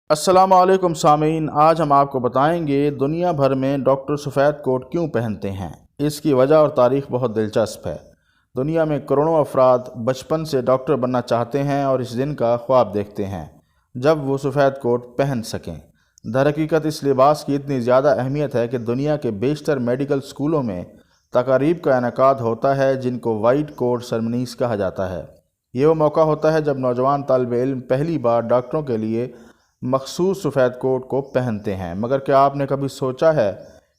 السلام علیکم سامعین، آج ہم آپ کو بتائیں گے دنیا بھر میں ڈاکٹر سفید کوٹ کیوں پہنتے ہیں۔ اس کی وجہ اور تاریخ بہت دلچسپ ہے۔ دنیا میں کروڑوں افراد بچپن سے ڈاکٹر بننا چاہتے ہیں اور اس دن کا خواب دیکھتے ہیں جب وہ سفید کوٹ پہن سکیں۔ درحقیقت اس لباس کی اتنی زیادہ اہمیت ہے کہ دنیا کے بیشتر میڈیکل اسکولوں میں تقاریب کا انعقاد ہوتا ہے جن کو وائٹ کوٹ سرمنیز کہا جاتا ہے۔ یہ وہ موقع ہوتا ہے جب نوجوان طالب علم پہلی بار ڈاکٹروں کے لیے مخصوص سفید کوٹ کو پہنتے ہیں۔ مگر کیا آپ نے کبھی سوچا ہے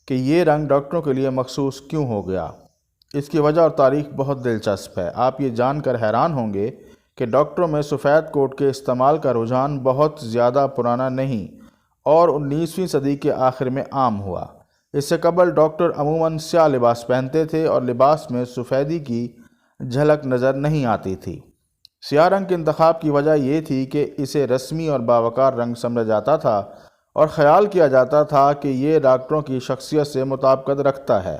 کہ یہ رنگ ڈاکٹروں کے لیے مخصوص کیوں ہو گیا؟ اس کی وجہ اور تاریخ بہت دلچسپ ہے۔ آپ یہ جان کر حیران ہوں گے کہ ڈاکٹروں میں سفید کوٹ کے استعمال کا رجحان بہت زیادہ پرانا نہیں اور 19ویں صدی کے آخر میں عام ہوا۔ اس سے قبل ڈاکٹر عموماً سیاہ لباس پہنتے تھے اور لباس میں سفیدی کی جھلک نظر نہیں آتی تھی۔ سیاہ رنگ کے انتخاب کی وجہ یہ تھی کہ اسے رسمی اور باوقار رنگ سمجھا جاتا تھا اور خیال کیا جاتا تھا کہ یہ ڈاکٹروں کی شخصیت سے مطابقت رکھتا ہے۔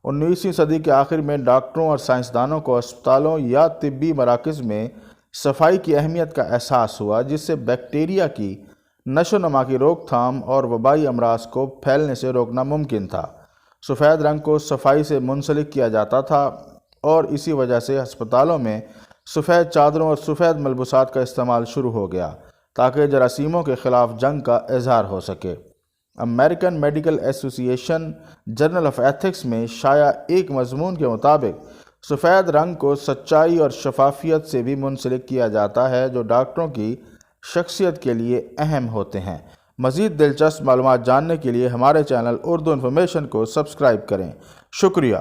19ویں صدی کے آخر میں ڈاکٹروں اور سائنسدانوں کو اسپتالوں یا طبی مراکز میں صفائی کی اہمیت کا احساس ہوا، جس سے بیکٹیریا کی نشو و نما کی روک تھام اور وبائی امراض کو پھیلنے سے روکنا ممکن تھا۔ سفید رنگ کو صفائی سے منسلک کیا جاتا تھا اور اسی وجہ سے ہسپتالوں میں سفید چادروں اور سفید ملبوسات کا استعمال شروع ہو گیا تاکہ جراثیموں کے خلاف جنگ کا اظہار ہو سکے۔ امریکن میڈیکل ایسوسی ایشن جرنل آف ایتھکس میں شائع ایک مضمون کے مطابق سفید رنگ کو سچائی اور شفافیت سے بھی منسلک کیا جاتا ہے جو ڈاکٹروں کی شخصیت کے لیے اہم ہوتے ہیں۔ مزید دلچسپ معلومات جاننے کے لیے ہمارے چینل اردو انفارمیشن کو سبسکرائب کریں۔ شکریہ۔